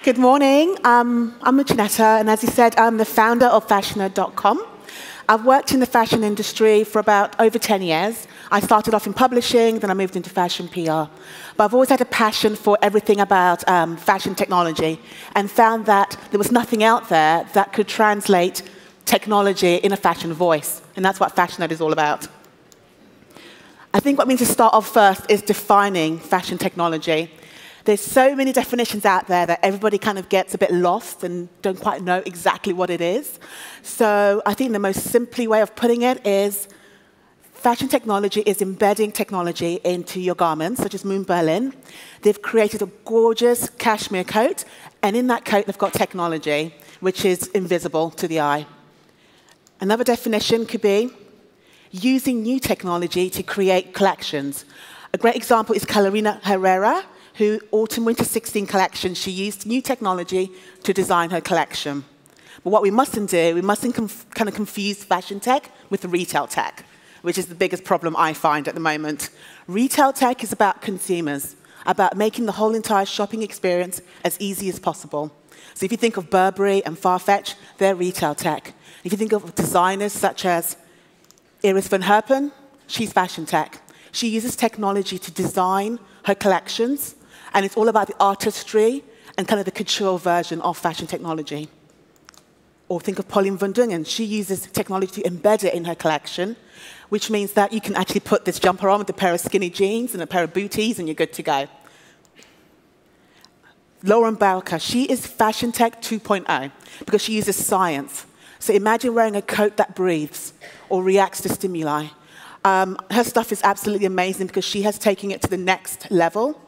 Good morning. I'm Muchaneta, and as you said, I'm the founder of Fashnerd.com. I've worked in the fashion industry for about over 10 years. I started off in publishing, then I moved into fashion PR. But I've always had a passion for everything about fashion technology and found that there was nothing out there that could translate technology in a fashion voice. And that's what Fashnerd is all about. I think what we need to start off first is defining fashion technology. There's so many definitions out there that everybody kind of gets a bit lost and don't quite know exactly what it is. So I think the most simply way of putting it is fashion technology is embedding technology into your garments, such as Moon Berlin. They've created a gorgeous cashmere coat, and in that coat they've got technology, which is invisible to the eye. Another definition could be using new technology to create collections. A great example is Carolina Herrera, who autumn-winter 16 collection, she used new technology to design her collection. But what we mustn't do, we mustn't kind of confuse fashion tech with retail tech, which is the biggest problem I find at the moment. Retail tech is about consumers, about making the whole entire shopping experience as easy as possible. So if you think of Burberry and Farfetch, they're retail tech. If you think of designers such as Iris van Herpen, she's fashion tech. She uses technology to design her collections, and it's all about the artistry and kind of the couture version of fashion technology. Or think of Pauline van Dungen. She uses technology to embed it in her collection, which means that you can actually put this jumper on with a pair of skinny jeans and a pair of booties, and you're good to go. Lauren Bowker, she is fashion tech 2.0 because she uses science. So imagine wearing a coat that breathes or reacts to stimuli. Her stuff is absolutely amazing because she has taken it to the next level,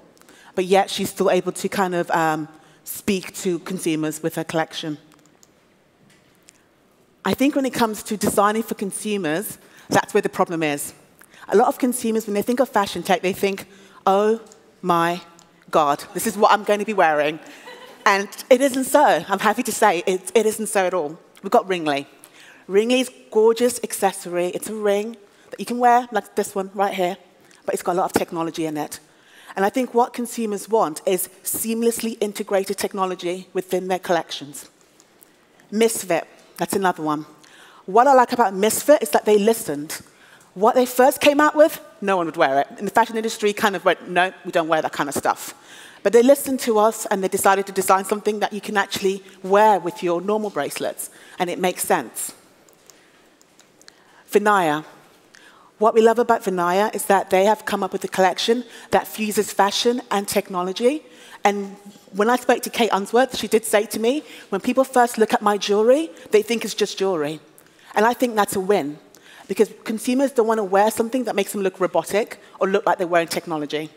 but yet she's still able to kind of speak to consumers with her collection. I think when it comes to designing for consumers, that's where the problem is. A lot of consumers, when they think of fashion tech, they think, oh my God, this is what I'm going to be wearing. And it isn't so. I'm happy to say it isn't so at all. We've got Ringly. Ringly's gorgeous accessory. It's a ring that you can wear, like this one right here, but it's got a lot of technology in it. And I think what consumers want is seamlessly integrated technology within their collections. Misfit, that's another one. What I like about Misfit is that they listened. What they first came out with, no one would wear it. In the fashion industry, kind of went, no, we don't wear that kind of stuff. But they listened to us, and they decided to design something that you can actually wear with your normal bracelets, and it makes sense. Vinaya. What we love about Vinaya is that they have come up with a collection that fuses fashion and technology. And when I spoke to Kate Unsworth, she did say to me, when people first look at my jewelry, they think it's just jewelry. And I think that's a win, because consumers don't want to wear something that makes them look robotic or look like they're wearing technology.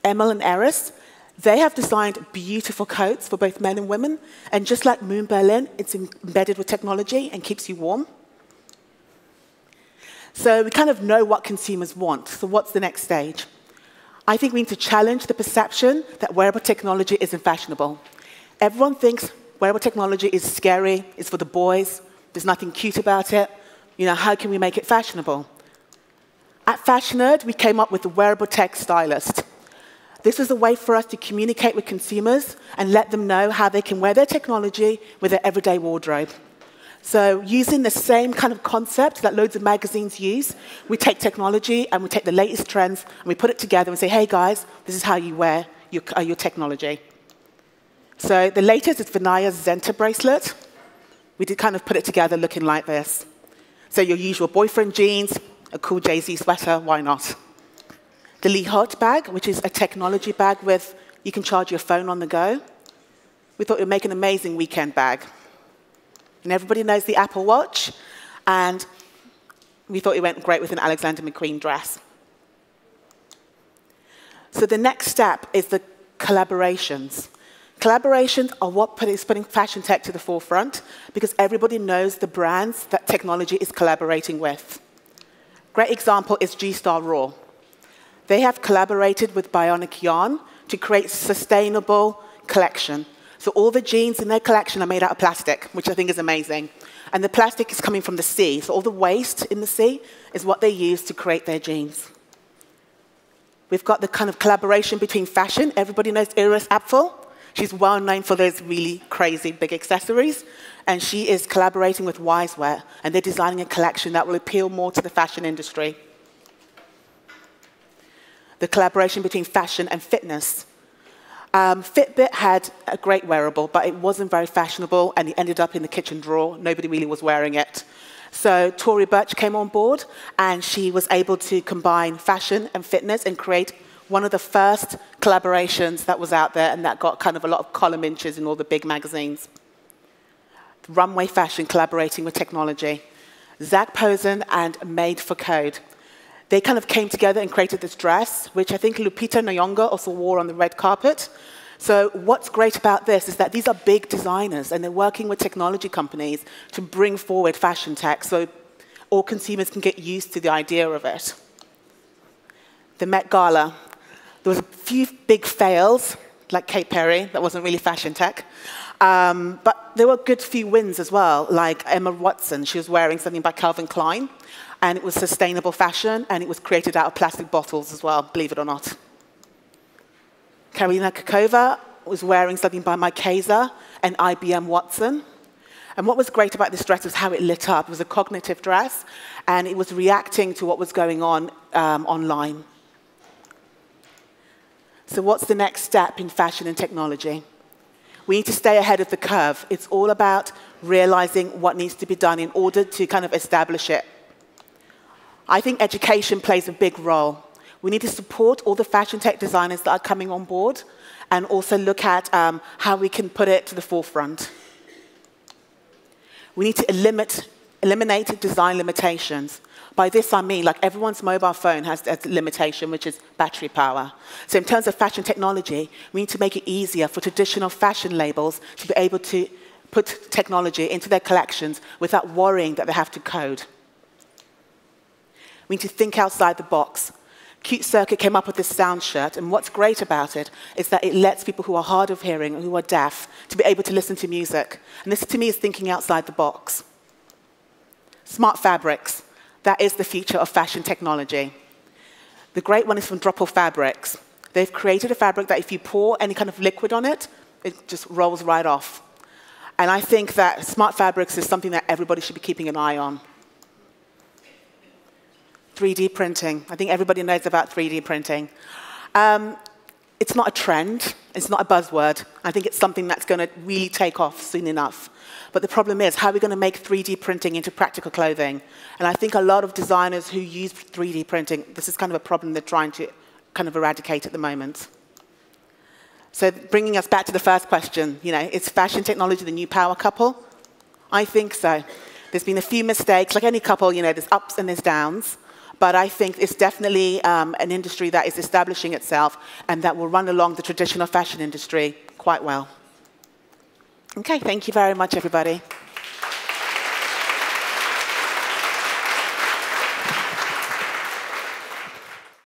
Emil and Eris, they have designed beautiful coats for both men and women. And just like Moon Berlin, it's embedded with technology and keeps you warm. So we kind of know what consumers want. So what's the next stage? I think we need to challenge the perception that wearable technology isn't fashionable. Everyone thinks wearable technology is scary, it's for the boys, there's nothing cute about it. You know, how can we make it fashionable? At Fashnerd, we came up with the Wearable Tech Stylist. This was a way for us to communicate with consumers and let them know how they can wear their technology with their everyday wardrobe. So using the same kind of concept that loads of magazines use, we take technology and we take the latest trends and we put it together and say, hey guys, this is how you wear your technology. So the latest is Vinaya's Zenta bracelet. We did kind of put it together looking like this. So your usual boyfriend jeans, a cool Jay-Z sweater, why not? The Lee Hot bag, which is a technology bag with, you can charge your phone on the go. We thought it would make an amazing weekend bag. And everybody knows the Apple Watch, and we thought it went great with an Alexander McQueen dress. So the next step is the collaborations. Collaborations are what is putting fashion tech to the forefront, because everybody knows the brands that technology is collaborating with. Great example is G-Star Raw. They have collaborated with Bionic Yarn to create sustainable collection. So all the jeans in their collection are made out of plastic, which I think is amazing. And the plastic is coming from the sea. So all the waste in the sea is what they use to create their jeans. We've got the kind of collaboration between fashion. Everybody knows Iris Apfel. She's well known for those really crazy big accessories, and she is collaborating with Wisewear, and they're designing a collection that will appeal more to the fashion industry. The collaboration between fashion and fitness. Fitbit had a great wearable, but it wasn't very fashionable, and it ended up in the kitchen drawer. Nobody really was wearing it. So Tory Burch came on board, and she was able to combine fashion and fitness and create one of the first collaborations that was out there, and that got kind of a lot of column inches in all the big magazines. Runway Fashion collaborating with technology. Zach Posen and Made for Code. They kind of came together and created this dress, which I think Lupita Nyong'o also wore on the red carpet. So what's great about this is that these are big designers, and they're working with technology companies to bring forward fashion tech so all consumers can get used to the idea of it. The Met Gala. There was a few big fails, like Kate Perry, that wasn't really fashion tech. But there were a good few wins as well, like Emma Watson. She was wearing something by Calvin Klein, and it was sustainable fashion, and it was created out of plastic bottles as well, believe it or not. Karina Kakova was wearing something by Marchesa and IBM Watson. And what was great about this dress was how it lit up. It was a cognitive dress, and it was reacting to what was going on online. So what's the next step in fashion and technology? We need to stay ahead of the curve. It's all about realizing what needs to be done in order to kind of establish it. I think education plays a big role. We need to support all the fashion tech designers that are coming on board, and also look at how we can put it to the forefront. We need to eliminate design limitations. By this I mean, like, everyone's mobile phone has a limitation, which is battery power. So in terms of fashion technology, we need to make it easier for traditional fashion labels to be able to put technology into their collections without worrying that they have to code. We need to think outside the box. Cute Circuit came up with this sound shirt, and what's great about it is that it lets people who are hard of hearing and who are deaf to be able to listen to music. And this, to me, is thinking outside the box. Smart fabrics. That is the future of fashion technology. The great one is from Dropple Fabrics. They've created a fabric that if you pour any kind of liquid on it, it just rolls right off. And I think that smart fabrics is something that everybody should be keeping an eye on. 3D printing. I think everybody knows about 3D printing. It's not a trend. It's not a buzzword. I think it's something that's going to really take off soon enough. But the problem is, how are we going to make 3D printing into practical clothing? And I think a lot of designers who use 3D printing, this is kind of a problem they're trying to kind of eradicate at the moment. So bringing us back to the first question, is fashion technology the new power couple? I think so. There's been a few mistakes. Like any couple, there's ups and there's downs. But I think it's definitely an industry that is establishing itself and that will run along the traditional fashion industry quite well. Okay, thank you very much, everybody.